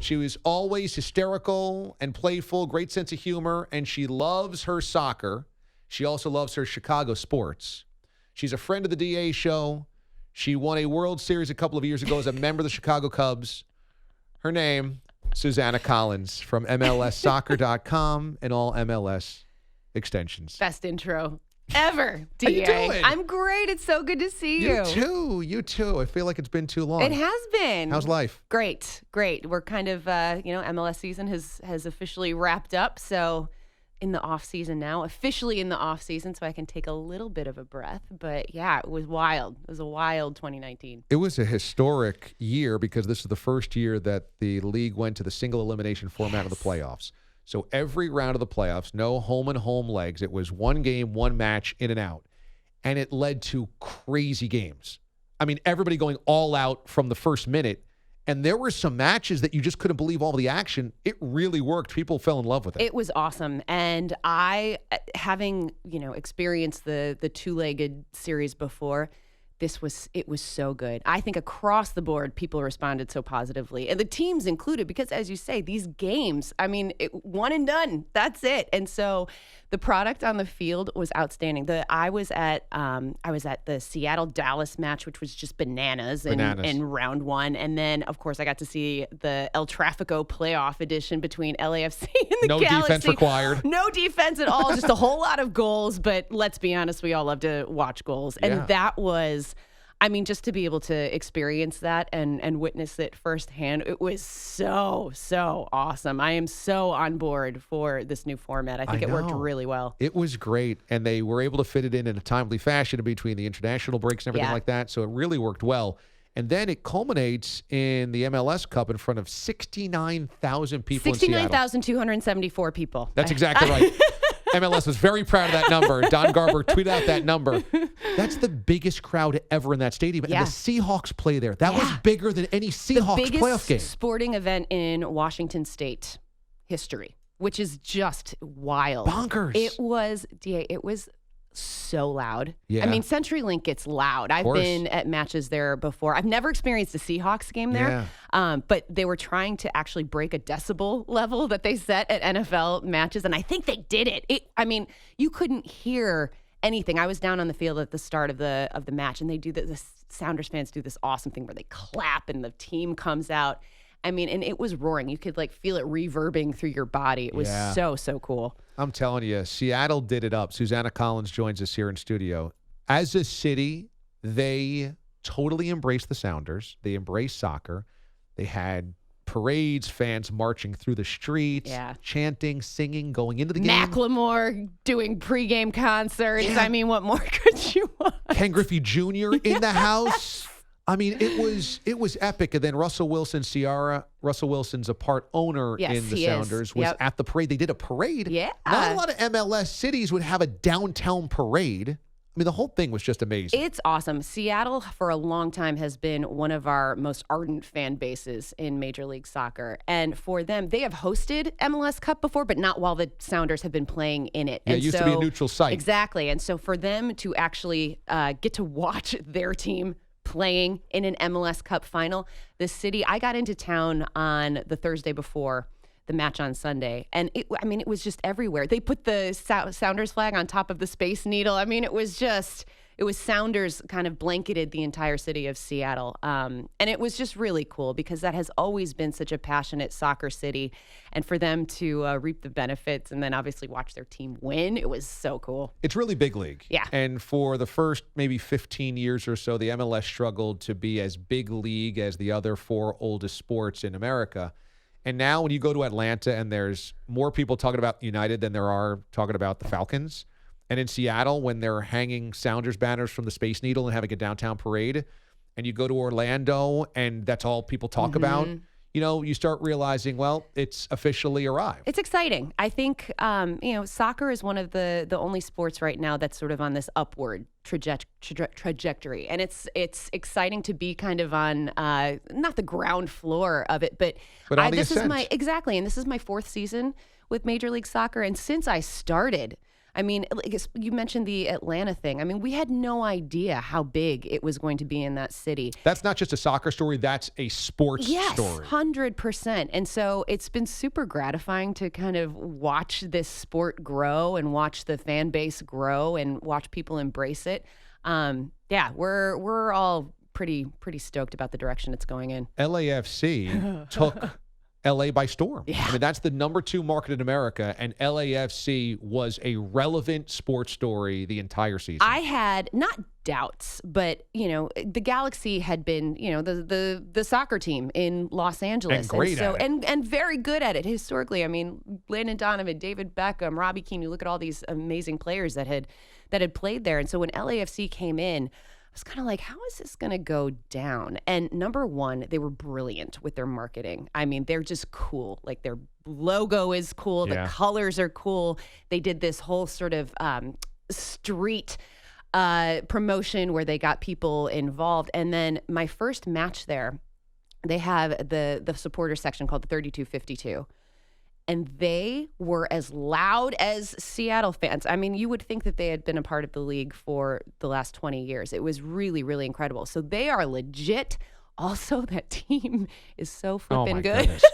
She was always hysterical and playful, great sense of humor, and she loves her soccer. She also loves her Chicago sports. She's a friend of the DA show. She won a World Series a couple of years ago as a member of the Chicago Cubs. Her name, Susannah Collins from MLSsoccer.com and all MLS extensions. Best intro ever, DA. How you doing? I'm great. It's so good to see you. You too. I feel like it's been too long. It has been. How's life? Great. We're kind of, MLS season has officially wrapped up. So in the off season now, officially in the off season, so I can take a little bit of a breath. But yeah, it was wild. It was a wild 2019. It was a historic year because this is the first year that the league went to the single elimination format of the playoffs. So every round of the playoffs, no home and home legs. It was one game, one match, in and out. And it led to crazy games. I mean, everybody going all out from the first minute. And there were some matches that you just couldn't believe all the action. It really worked. People fell in love with it. It was awesome. And I, having, experienced the two-legged series before, it was so good. I think across the board, people responded so positively, and the teams included, because as you say, these games, one and done. That's it. And so the product on the field was outstanding. I was at the Seattle-Dallas match, which was just bananas. In round one. And then, of course, I got to see the El Tráfico playoff edition between LAFC and the Galaxy. No defense required. No defense at all. Just a whole lot of goals. But let's be honest, we all love to watch goals. And that was... just to be able to experience that and witness it firsthand, it was so, so awesome. I am so on board for this new format. I think it worked really well. It was great, and they were able to fit it in a timely fashion in between the international breaks and everything like that, so it really worked well. And then it culminates in the MLS Cup in front of 69,000 people in Seattle. 69,274 people. That's exactly right. MLS was very proud of that number. Don Garber tweeted out that number. That's the biggest crowd ever in that stadium. And the Seahawks play there. That was bigger than any Seahawks playoff game. Biggest sporting event in Washington State history, which is just wild. Bonkers. It was so loud. Yeah. CenturyLink gets loud. I've been at matches there before. I've never experienced a Seahawks game there, but they were trying to actually break a decibel level that they set at NFL matches, and I think they did it. You couldn't hear anything. I was down on the field at the start of the match, and they do the Sounders fans do this awesome thing where they clap and the team comes out. And it was roaring. You could feel it reverbing through your body. It was so, so cool. I'm telling you, Seattle did it up. Susannah Collins joins us here in studio. As a city, they totally embraced the Sounders. They embraced soccer. They had parades, fans marching through the streets, chanting, singing, going into the game. Macklemore doing pregame concerts. Yeah. What more could you want? Ken Griffey Jr. in the house. It was epic. And then Russell Wilson's a part owner in the Sounders, was at the parade. They did a parade. Yeah. Not a lot of MLS cities would have a downtown parade. The whole thing was just amazing. It's awesome. Seattle, for a long time, has been one of our most ardent fan bases in Major League Soccer. And for them, they have hosted MLS Cup before, but not while the Sounders have been playing in it. Yeah, it used to be a neutral site. Exactly. And so for them to actually get to watch their team playing in an MLS Cup final, the city, I got into town on the Thursday before the match on Sunday, and it was just everywhere. They put the Sounders flag on top of the Space Needle. It was Sounders kind of blanketed the entire city of Seattle. And it was just really cool because that has always been such a passionate soccer city. And for them to reap the benefits and then obviously watch their team win, it was so cool. It's really big league. Yeah. And for the first maybe 15 years or so, the MLS struggled to be as big league as the other four oldest sports in America. And now when you go to Atlanta and there's more people talking about United than there are talking about the Falcons. And in Seattle, when they're hanging Sounders banners from the Space Needle and having a downtown parade, and you go to Orlando and that's all people talk about, you start realizing, well, it's officially arrived. It's exciting. I think, soccer is one of the only sports right now that's sort of on this upward trajectory. And it's exciting to be kind of on, not the ground floor of it, but on the this ascent. And this is my fourth season with Major League Soccer. And since I started, I mean, like, you mentioned the Atlanta thing. I mean, we had no idea how big it was going to be in that city. That's not just a soccer story. That's a sports story. 100%. And so it's been super gratifying to kind of watch this sport grow and watch the fan base grow and watch people embrace it. We're all pretty stoked about the direction it's going in. LAFC took LA by storm. Yeah. I mean, that's the number 2 market in America, and LAFC was a relevant sports story the entire season. I had not doubts, but the Galaxy had been, the soccer team in Los Angeles, and great at it. and very good at it historically. I mean, Landon Donovan, David Beckham, Robbie Keane. You look at all these amazing players that had played there, and so when LAFC came in, I was kind of like, how is this going to go down? And number one, they were brilliant with their marketing. I mean, they're just cool. Like, their logo is cool. Yeah. The colors are cool. They did this whole sort of street promotion where they got people involved. And then my first match there, they have the supporter section called the 3252. And they were as loud as Seattle fans. I mean, you would think that they had been a part of the league for the last 20 years. It was really, really incredible. So they are legit. Also, that team is so flipping good. Goodness.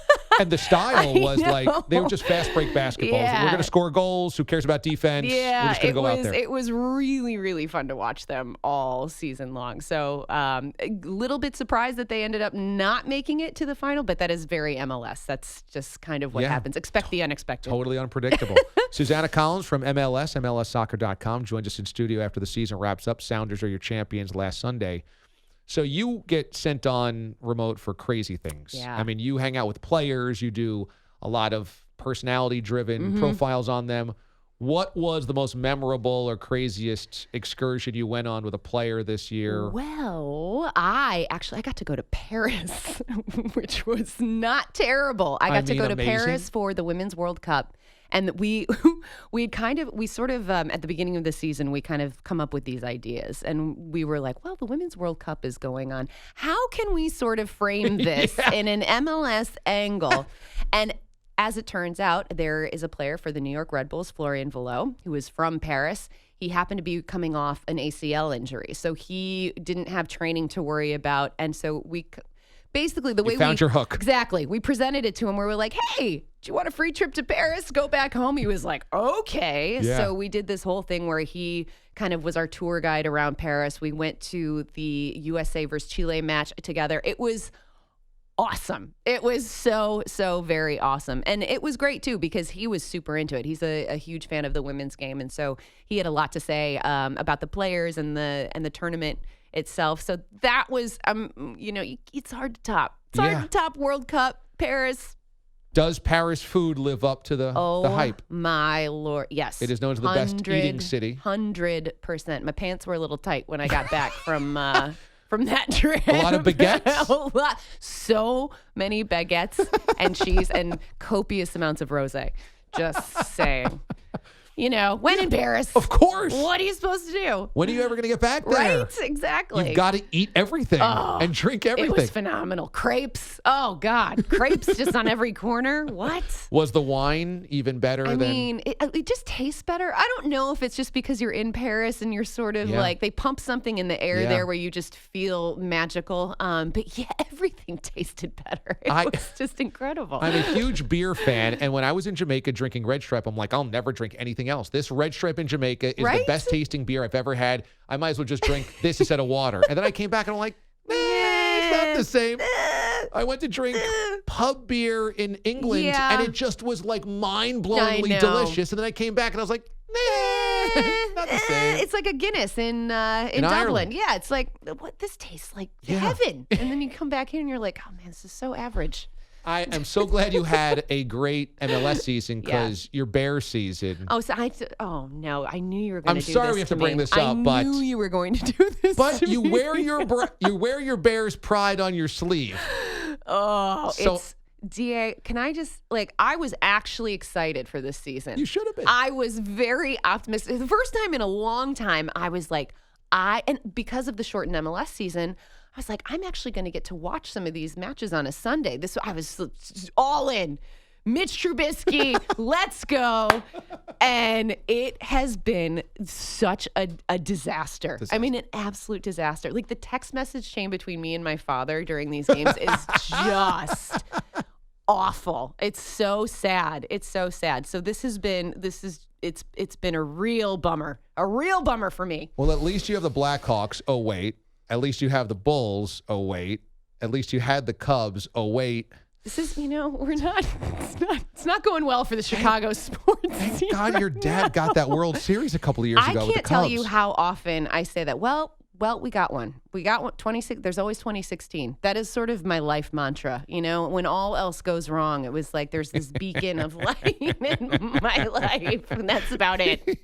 And the style was like, they were just fast break basketballs. Yeah. We're going to score goals. Who cares about defense? Yeah, We're just going to go out there. It was really, really fun to watch them all season long. So a little bit surprised that they ended up not making it to the final, but that is very MLS. That's just kind of what happens. Expect the unexpected. Totally unpredictable. Susannah Collins from MLS, MLSsoccer.com, joins us in studio after the season wraps up. Sounders are your champions last Sunday. So you get sent on remote for crazy things. Yeah. I mean, you hang out with players. You do a lot of personality-driven profiles on them. What was the most memorable or craziest excursion you went on with a player this year? Well, I got to go to Paris, which was not terrible. I got to go to Paris for the Women's World Cup. And we sort of, at the beginning of the season, we kind of come up with these ideas. And we were like, well, the Women's World Cup is going on. How can we sort of frame this in an MLS angle? And as it turns out, there is a player for the New York Red Bulls, Florian Valot, who is from Paris. He happened to be coming off an ACL injury. So he didn't have training to worry about. And so basically, the way we found your hook. Exactly. We presented it to him where we're like, hey, do you want a free trip to Paris? Go back home. He was like, okay. Yeah. So we did this whole thing where he kind of was our tour guide around Paris. We went to the USA versus Chile match together. It was awesome. It was so, so very awesome. And it was great, too, because he was super into it. He's a huge fan of the women's game. And so he had a lot to say about the players and the tournament itself. So that was, it's hard to top. It's hard to top World Cup, Paris. Does Paris food live up to the hype? My Lord, yes. It is known as the best eating city. 100%. My pants were a little tight when I got back from that trip. A lot of baguettes? A lot. So many baguettes and cheese and copious amounts of rosé. Just saying. When in Paris. Of course. What are you supposed to do? When are you ever going to get back there? Right, exactly. You've got to eat everything and drink everything. It was phenomenal. Crepes. Oh, God. Crepes just on every corner. What? Was the wine even better I mean, it just tastes better. I don't know if it's just because you're in Paris and you're sort of like, they pump something in the air there where you just feel magical. But yeah, everything tasted better. It was just incredible. I'm a huge beer fan. And when I was in Jamaica drinking Red Stripe, I'm like, I'll never drink anything else. This Red Stripe in Jamaica is the best tasting beer I've ever had. I might as well just drink this instead of water. And then I came back and I'm like, it's not the same. I went to drink pub beer in England and it just was like mind-blowingly delicious. And then I came back and I was like, not the same. It's like a Guinness in Dublin. Ireland. Yeah, it's like, what? This tastes like heaven. And then you come back here and you're like, oh man, this is so average. I am so glad you had a great MLS season because your Bears season. Oh no, I knew you were going to do this. I'm sorry we have to bring this up, but I knew you were going to do this. But you wear your Bears pride on your sleeve. Oh, it's DA. Can I just I was actually excited for this season. You should have been. I was very optimistic. The first time in a long time, I was like, and because of the shortened MLS season, I was like, I'm actually going to get to watch some of these matches on a Sunday. I was all in. Mitch Trubisky, let's go. And it has been such a disaster. I mean, an absolute disaster. Like the text message chain between me and my father during these games is just awful. It's so sad. It's so sad. So it's been a real bummer for me. Well, at least you have the Blackhawks. Oh, wait. At least you have the Bulls. Oh, wait. At least you had the Cubs. Oh, wait. This is, it's not going well for the Chicago sports Thank scene God right your dad now. got that World Series a couple of years ago with the Cubs. I can't tell you how often I say that. Well, we got one. We got one. 26. There's always 2016. That is sort of my life mantra. When all else goes wrong, it was like there's this beacon of light in my life, and that's about it.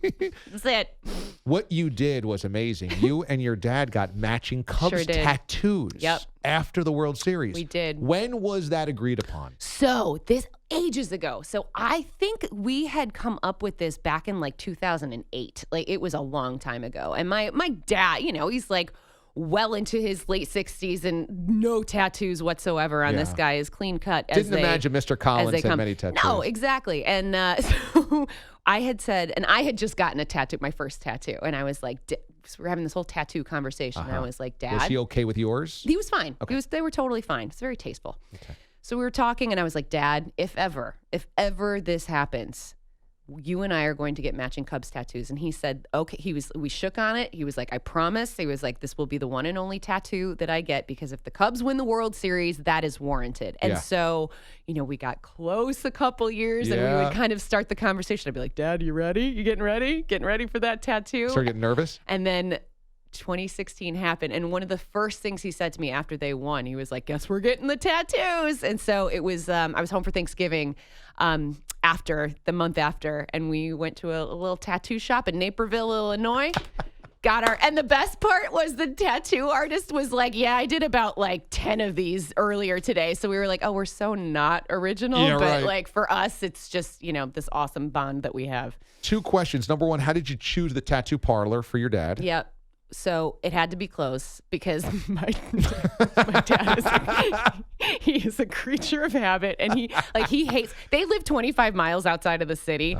That's it. What you did was amazing. You and your dad got matching Cubs tattoos. Yep. After the World Series. We did. When was that agreed upon? So this ages ago. So I think we had come up with this back in like 2008. Like it was a long time ago. And my dad, he's like well into his late 60s and no tattoos whatsoever on this guy. Is clean cut. Didn't imagine Mr. Collins had many tattoos. No, exactly. And so I had said, and I had just gotten a tattoo, my first tattoo. And I was like, so we're having this whole tattoo conversation. And I was like, Dad. Was he okay with yours? He was fine. Okay. They were totally fine. It's very tasteful. Okay. So we were talking and I was like, Dad, if ever this happens, you and I are going to get matching Cubs tattoos. And he said, okay. We shook on it. He was like, I promise. He was like, this will be the one and only tattoo that I get because if the Cubs win the World Series, that is warranted. And so, we got close a couple years and we would kind of start the conversation. I'd be like, Dad, you ready? You getting ready? Getting ready for that tattoo? Start getting nervous? And then 2016 happened. And one of the first things he said to me after they won, he was like, guess we're getting the tattoos. And so it was, I was home for Thanksgiving the month after, and we went to a little tattoo shop in Naperville, Illinois. And the best part was the tattoo artist was like, yeah, I did about like 10 of these earlier today. So we were like, oh, we're so not original. But like for us, it's just, this awesome bond that we have. 2 questions. Number 1, how did you choose the tattoo parlor for your dad? Yep. So it had to be close because my dad he is a creature of habit, and he hates. They live 25 miles outside of the city.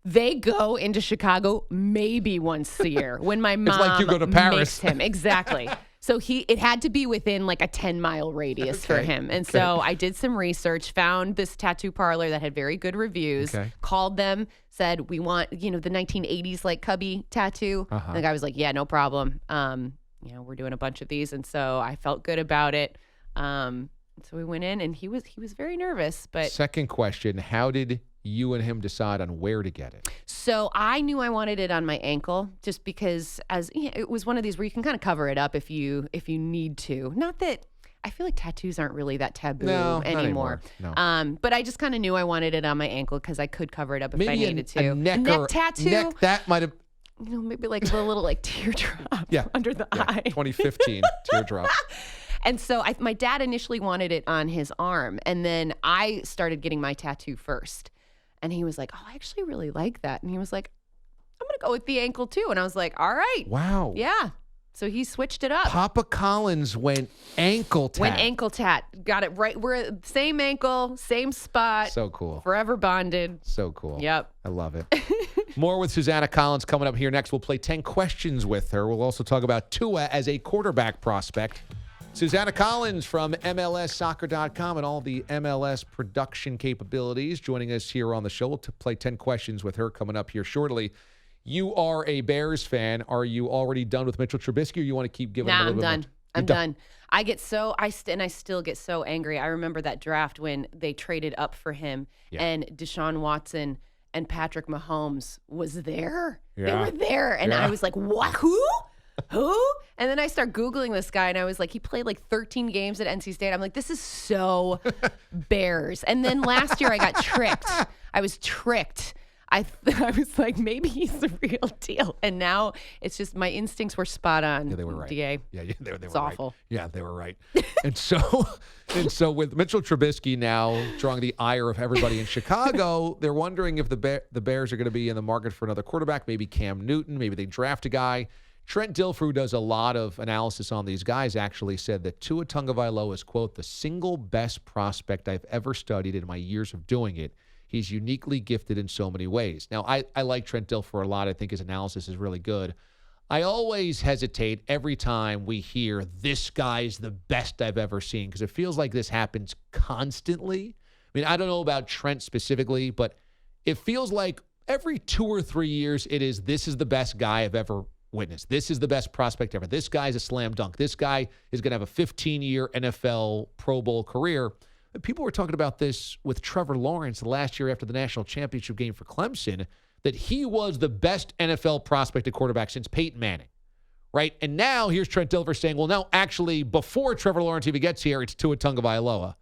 They go into Chicago maybe once a year when my mom it's like you go to Paris. Makes him. Exactly. So it had to be within like a 10-mile radius for him. And so I did some research, found this tattoo parlor that had very good reviews, called them, said, we want, the 1980s like cubby tattoo. And the guy was like, yeah, no problem. We're doing a bunch of these. And so I felt good about it. So we went in and he was very nervous. But second question, how did you and him decide on where to get it? So I knew I wanted it on my ankle just because it was one of these where you can kind of cover it up if you need to. Not that I feel like tattoos aren't really that taboo anymore. No. But I just kind of knew I wanted it on my ankle because I could cover it up if I needed to. A neck tattoo. That might have. Maybe like a little like teardrop under the eye. 2015 teardrop. And so my dad initially wanted it on his arm, and then I started getting my tattoo first. And he was like, oh, I actually really like that. And he was like, I'm going to go with the ankle too. And I was like, all right. Wow. Yeah. So he switched it up. Papa Collins went ankle tat. Got it right. We're at the same ankle, same spot. So cool. Forever bonded. So cool. Yep. I love it. More with Susannah Collins coming up here next. We'll play 10 questions with her. We'll also talk about Tua as a quarterback prospect. Susannah Collins from MLSsoccer.com and all the MLS production capabilities joining us here on the show. We'll play 10 questions with her coming up here shortly. You are a Bears fan. Are you already done with Mitchell Trubisky, or you want to keep giving him a little bit more? I'm done. I get so I still get so angry. I remember that draft when they traded up for him and Deshaun Watson and Patrick Mahomes was there. Yeah. They were there. And I was like, what? Who? And then I start Googling this guy, and I was like, he played like 13 games at NC State. I'm like, this is so Bears. And then last year I got tricked. I was tricked. I was like, maybe he's the real deal. And now it's just my instincts were spot on. Yeah, they were right. DA. Yeah, they were it's awful. Right. Yeah, they were right. and so with Mitchell Trubisky now drawing the ire of everybody in Chicago, they're wondering if the Bears are going to be in the market for another quarterback, maybe Cam Newton, maybe they draft a guy. Trent Dilfer, who does a lot of analysis on these guys, actually said that Tua Tagovailoa is, quote, the single best prospect I've ever studied in my years of doing it. He's uniquely gifted in so many ways. Now, I like Trent Dilfer a lot. I think his analysis is really good. I always hesitate every time we hear this guy's the best I've ever seen because it feels like this happens constantly. I mean, I don't know about Trent specifically, but it feels like every 2 or 3 years this is the best guy I've ever witnessed. This is the best prospect ever. This guy's a slam dunk. This guy is going to have a 15-year NFL Pro Bowl career. People were talking about this with Trevor Lawrence last year after the national championship game for Clemson, that he was the best NFL prospect at quarterback since Peyton Manning, right? And now here's Trent Dilfer saying, well, no, actually, before Trevor Lawrence even gets here, it's Tua Tagovailoa.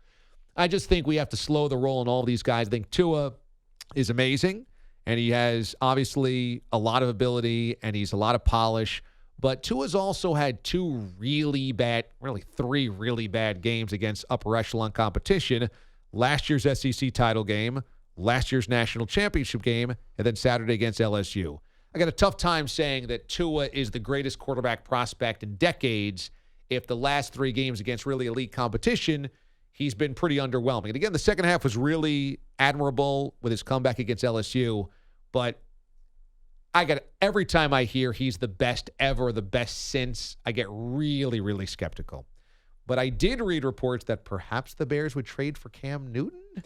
I just think we have to slow the roll on all these guys. I think Tua is amazing, and he has obviously a lot of ability, and he's a lot of polish. But Tua's also had 3 really bad games against upper echelon competition. Last year's SEC title game, last year's national championship game, and then Saturday against LSU. I got a tough time saying that Tua is the greatest quarterback prospect in decades if the last 3 games against really elite competition, he's been pretty underwhelming. And again, the second half was really admirable with his comeback against LSU, but every time I hear he's the best ever, the best since, I get really, really skeptical. But I did read reports that perhaps the Bears would trade for Cam Newton.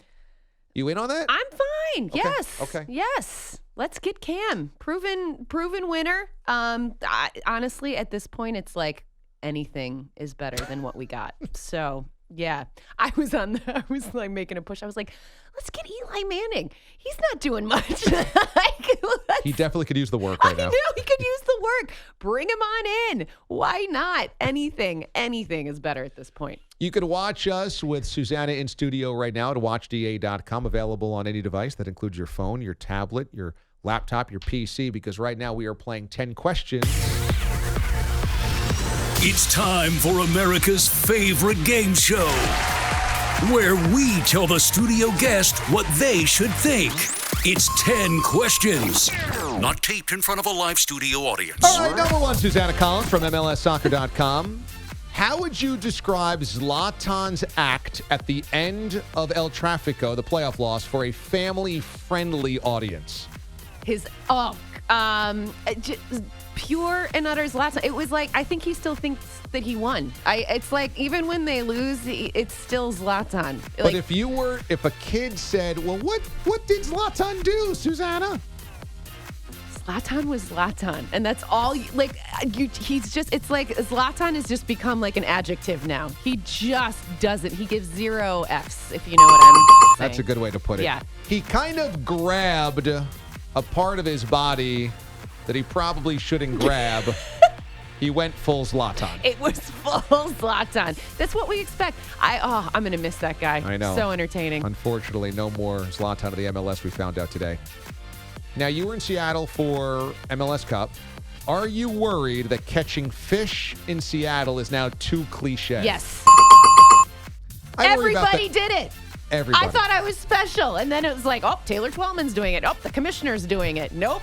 You in on that? I'm fine. Okay. Yes. Okay. Yes. Let's get Cam. Proven winner. Honestly, at this point, it's like anything is better than what we got. So yeah, I was like making a push. I was like, let's get Eli Manning. He's not doing much. He definitely could use the work right now. I know he could use the work. Bring him on in. Why not? Anything is better at this point. You can watch us with Susannah in studio right now at watchda.com, available on any device. That includes your phone, your tablet, your laptop, your PC, because right now we are playing 10 questions. It's time for America's favorite game show, where we tell the studio guest what they should think. It's 10 questions, not taped in front of a live studio audience. All right, number one, Susannah Collins from MLSsoccer.com. How would you describe Zlatan's act at the end of El Tráfico, the playoff loss, for a family-friendly audience? Pure and utter Zlatan. It was like, I think he still thinks that he won. It's like, even when they lose, it's still Zlatan. But like, if a kid said, well, what did Zlatan do, Susannah? Zlatan was Zlatan. And that's all, it's like Zlatan has just become like an adjective now. He just doesn't. He gives 0 Fs, if you know what I'm saying. That's a good way to put it. Yeah. He kind of grabbed a part of his body that he probably shouldn't grab. He went full Zlatan. It was full Zlatan. That's what we expect. I'm going to miss that guy. I know. So entertaining. Unfortunately, no more Zlatan of the MLS, we found out today. Now, you were in Seattle for MLS Cup. Are you worried that catching fish in Seattle is now too cliche? Yes. Everybody did it. Everybody. I thought I was special. And then it was like, oh, Taylor Twellman's doing it. Oh, the commissioner's doing it. Nope.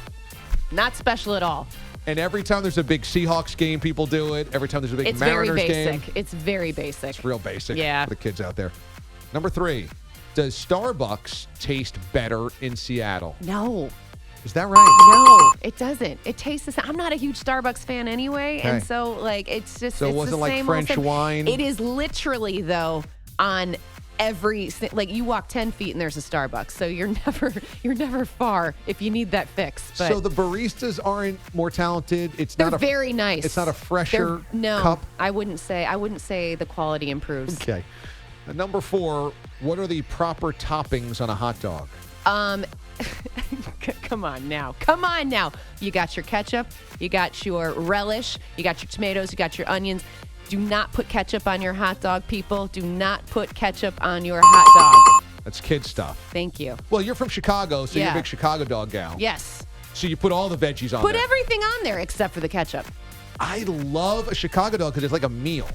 Not special at all. And every time there's a big Seahawks game, people do it. Every time there's a big Mariners game. It's very basic. It's real basic for the kids out there. Number 3, does Starbucks taste better in Seattle? No. Is that right? No, it doesn't. It tastes the same. I'm not a huge Starbucks fan anyway. Okay. And so, it's just So it wasn't the like same French old thing. wine? It is literally, though, on every, you walk 10 feet and there's a Starbucks. So you're never far if you need that fix. But so the baristas aren't more talented? They're very nice. It's not a fresher cup? I wouldn't say the quality improves. Okay. Number 4, what are the proper toppings on a hot dog? Come on now. You got your ketchup, you got your relish, you got your tomatoes, you got your onions. Do not put ketchup on your hot dog, people. Do not put ketchup on your hot dog. That's kid stuff. Thank you. Well, you're from Chicago, so you're a big Chicago dog gal. Yes. So you put all the veggies on Put there. everything on there except for the ketchup. I love a Chicago dog because it's like a meal.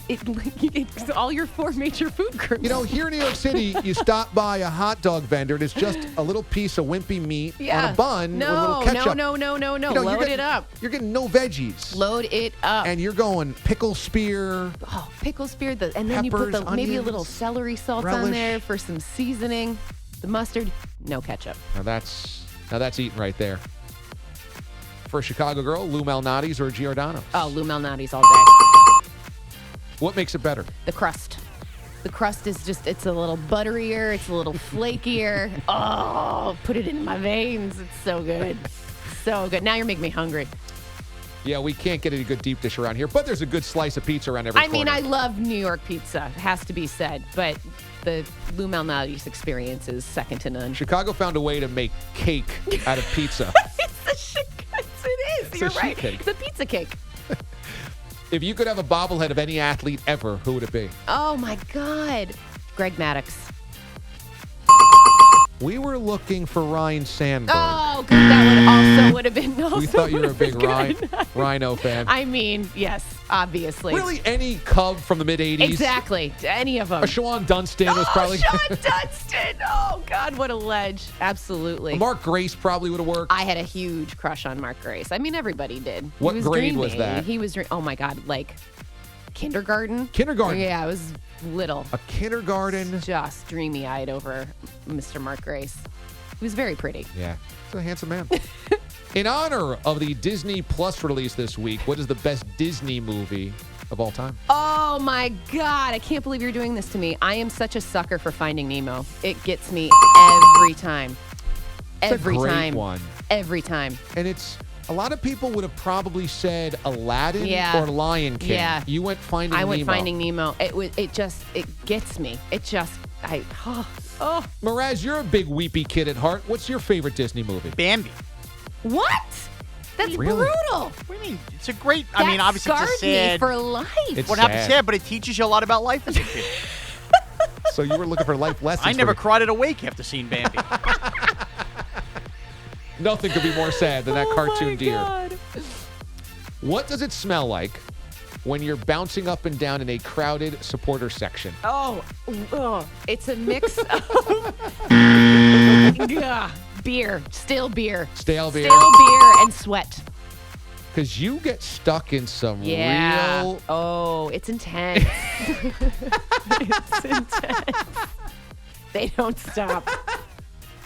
It's all your 4 major food groups. You know, here in New York City, you stop by a hot dog vendor, and it's just a little piece of wimpy meat on a bun with a little ketchup. No. You know, Load it up. You're getting no veggies. Load it up. And you're going pickle spear. Oh, pickle spear. And then you put peppers, maybe a onions, little celery salt relish. on there for some seasoning. The mustard, no ketchup. Now that's eating right there. For a Chicago girl, Lou Malnati's or Giordano's? Oh, Lou Malnati's all day. What makes it better? The crust. The crust is just, it's a little butterier. It's a little flakier. Oh, put it in my veins. It's so good. So good. Now you're making me hungry. Yeah, we can't get any good deep dish around here, but there's a good slice of pizza around every corner. I mean, I love New York pizza. It has to be said. But the Lou Malnati's experience is second to none. Chicago found a way to make cake out of pizza. It is. You're right. Cake. It's a pizza cake. If you could have a bobblehead of any athlete ever, who would it be? Oh, my God. Greg Maddux. We were looking for Ryan Sandberg. Oh, good. That would have been. We thought you were a big Rhino fan. I mean, yes, obviously. Really, any Cub from the mid-'80s? Exactly. Any of them. Sean Dunston was probably... Sean Dunston. Oh, God, what a ledge. Absolutely. Mark Grace probably would have worked. I had a huge crush on Mark Grace. I mean, everybody did. What He was grade dreamy. was that? He was, oh, my God, like kindergarten? Kindergarten? Yeah, I was little. A kindergarten? Just dreamy-eyed over Mr. Mark Grace. He was very pretty. Yeah, he's a handsome man. In honor of the Disney Plus release this week, what is the best Disney movie of all time? Oh, my God. I can't believe you're doing this to me. I am such a sucker for Finding Nemo. It gets me every time. Every a great time. one. Every time. And it's... A lot of people would have probably said Aladdin or Lion King. Yeah. You went Finding Nemo. I went Finding Nemo. It gets me. Mraz, you're a big weepy kid at heart. What's your favorite Disney movie? Bambi. What? That's Really? brutal. What do you mean? It's a great. That I mean, obviously, scarred it's a sad. me for life. It's what happens sad. sad, but it teaches you a lot about life as a kid. So you were looking for life lessons. I never for cried at a wake after seeing Bambi. Nothing could be more sad than that cartoon my deer. God. What does it smell like when you're bouncing up and down in a crowded supporter section? Oh, it's a mix of beer, stale beer, Stale beer. and sweat. Because you get stuck in some Yeah. real... Oh, it's intense. It's intense. They don't stop.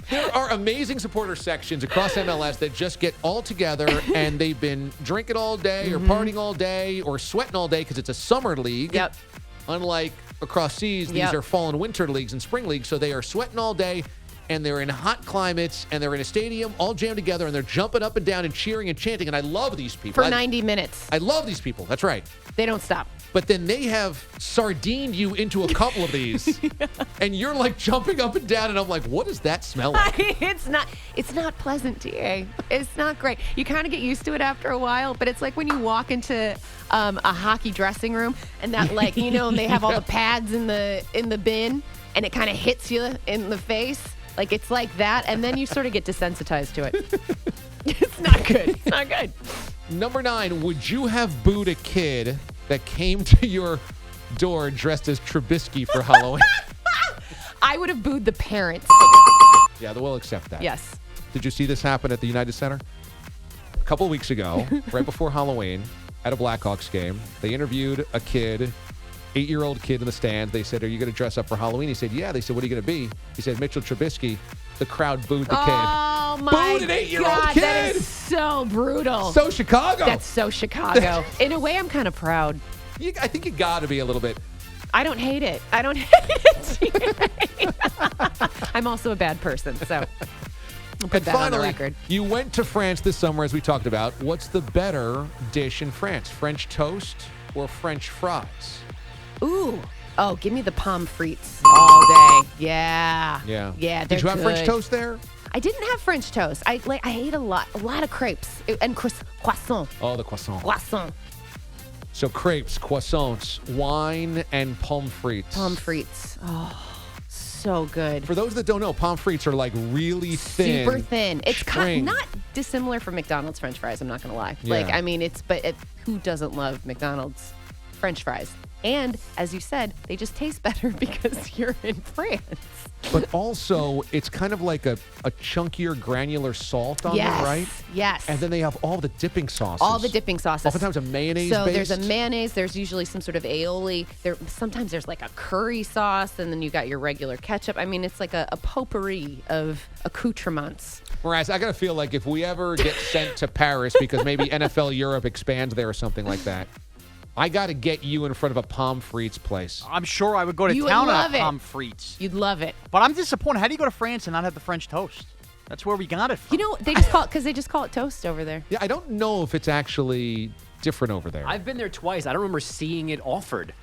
There are amazing supporter sections across MLS that just get all together and they've been drinking all day or partying all day or sweating all day because it's a summer league. Yep. Unlike across seas, these are fall and winter leagues and spring leagues. So they are sweating all day and they're in hot climates and they're in a stadium all jammed together and they're jumping up and down and cheering and chanting. And I love these people. For 90 minutes. I love these people. That's right. They don't stop. But then they have sardined you into a couple of these, and you're like jumping up and down, and I'm like, what does that smell like? It's not pleasant, TA. It's not great. You kind of get used to it after a while, but it's like when you walk into a hockey dressing room, and that and they have all the pads in the bin, and it kind of hits you in the face. Like it's like that, and then you sort of get desensitized to it. It's not good. It's not good. Number 9, would you have booed a kid that came to your door dressed as Trubisky for Halloween? I would have booed the parents. Yeah, we'll accept that. Yes. Did you see this happen at the United Center? A couple of weeks ago, right before Halloween, at a Blackhawks game, they interviewed a kid, 8-year-old kid in the stands. They said, are you going to dress up for Halloween? He said, yeah. They said, what are you going to be? He said, Mitchell Trubisky. The crowd booed the kid. Oh, my Booed an 8-year-old God, kid. that is so brutal. So Chicago. That's so Chicago. In a way, I'm kind of proud. I think you got to be a little bit. I don't hate it. I don't hate it. I'm also a bad person, so I'll put And that on the finally, record. you went to France this summer, as we talked about. What's the better dish in France? French toast or French fries? Ooh. Oh, give me the pommes frites all day. Yeah. Yeah. Yeah, Did you have French good. toast there? I didn't have French toast. I ate a lot of crepes and croissant. Oh, the croissant. Croissant. So crepes, croissants, wine, and pommes frites. Pommes frites. Oh, so good. For those that don't know, pommes frites are like really thin. Super thin. It's string. not dissimilar from McDonald's French fries, I'm not going to lie. Yeah. Like, I mean, who doesn't love McDonald's French fries? And as you said, they just taste better because you're in France. But also, it's kind of like a chunkier, granular salt on Yes. it, right? Yes. And then they have all the dipping sauces. All the dipping sauces. Oftentimes a mayonnaise So based. there's a mayonnaise. There's usually some sort of aioli. Sometimes there's like a curry sauce, and then you got your regular ketchup. I mean, it's like a potpourri of accoutrements. Whereas I got to feel like if we ever get sent to Paris because maybe NFL Europe expands there or something like that, I got to get you in front of a pommes frites place. I'm sure I would go to You would town love on it. pommes frites. You'd love it. But I'm disappointed. How do you go to France and not have the French toast? That's where we got it from. You know, they just call it toast over there. Yeah, I don't know if it's actually different over there. I've been there twice. I don't remember seeing it offered.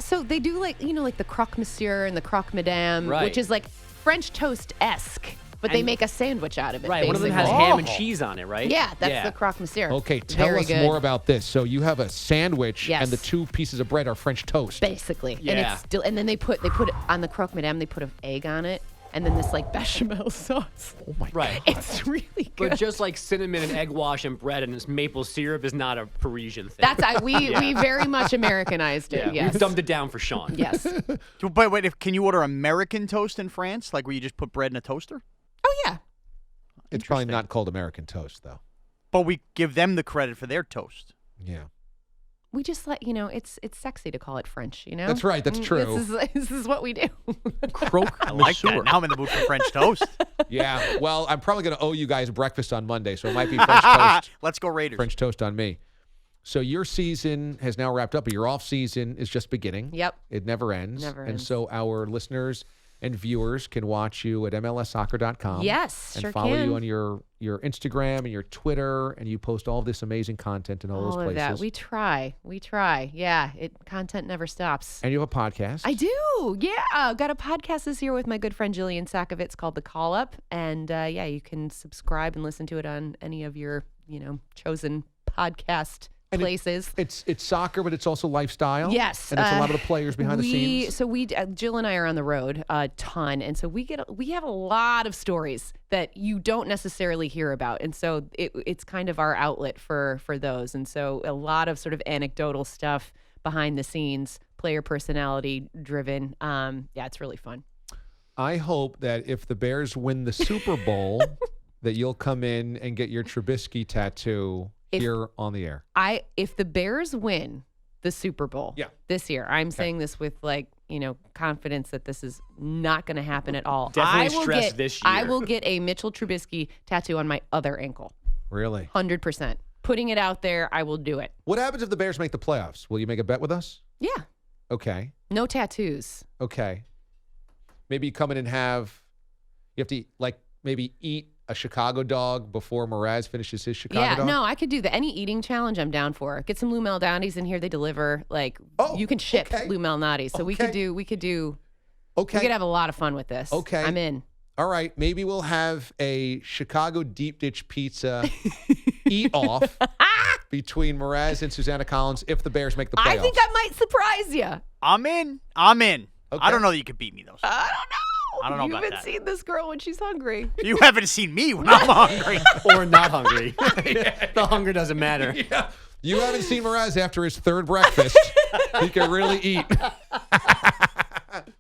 So they do like the croque monsieur and the croque madame, Right. which is like French toast-esque, but they And- make a sandwich out of it. Right. One of them basically. has ham and cheese on it, right? Yeah, that's the croque monsieur. Okay, tell Very us good. more about this. So you have a sandwich, Yes. and the two pieces of bread are French toast. Basically, and Yeah. it's still, and then they put it on the croque madame. They put an egg on it, and then this like bechamel sauce. Oh my Right. It's really good. But just like cinnamon and egg wash and bread and this maple syrup is not a Parisian thing. We very much Americanized it. yeah. Yes. We've dumbed it down for Sean. Yes. But wait, can you order American toast in France? Like where you just put bread in a toaster? Oh yeah. It's probably not called American toast, though. But we give them the credit for their toast. Yeah. We just let it's sexy to call it French. That's right, that's true. This is what we do. Croque I like that. Now I'm in the mood for French toast. Yeah. Well, I'm probably going to owe you guys breakfast on Monday, so it might be French toast. Let's go Raiders. French toast on me. So your season has now wrapped up, but your off season is just beginning. Yep. It never ends. Never And ends. so our listeners and viewers can watch you at MLSsoccer.com. Yes, and sure follow can. you on your Instagram and your Twitter, and you post all this amazing content in all those All places. of that. We try. Yeah. Content never stops. And you have a podcast. I do. Yeah. Got a podcast this year with my good friend Jillian Sakovitz called The Call Up. And you can subscribe and listen to it on any of your, chosen podcast places. It's soccer, but it's also lifestyle. Yes, And it's a lot of the players behind the scenes. So Jill and I are on the road a ton, and so we have a lot of stories that you don't necessarily hear about, and so it's kind of our outlet for those, and so a lot of sort of anecdotal stuff behind the scenes, player personality driven. It's really fun. I hope that if the Bears win the Super Bowl, that you'll come in and get your Trubisky tattoo here on the air. If the Bears win the Super Bowl this year, I'm saying this with confidence that this is not going to happen at all. Definitely stress this year. I will get a Mitchell Trubisky tattoo on my other ankle. Really? 100%. Putting it out there, I will do it. What happens if the Bears make the playoffs? Will you make a bet with us? Yeah. Okay. No tattoos. Okay. Maybe you come in and you have to maybe eat a Chicago dog before Mraz finishes his Chicago dog? No, I could do that. Any eating challenge, I'm down for. Get some Lou Malnati's in here. They deliver you can ship Lou Malnati's. So we could have a lot of fun with this. Okay. I'm in. All right. Maybe we'll have a Chicago deep dish pizza eat off between Mraz and Susannah Collins if the Bears make the playoffs. I think I might surprise you. I'm in. Okay. I don't know that you can beat me, though. I don't know. I don't know You about haven't that. seen this girl when she's hungry. You haven't seen me when I'm hungry. Or not hungry. The hunger doesn't matter. Yeah. You haven't seen Mraz after his third breakfast. He can really eat.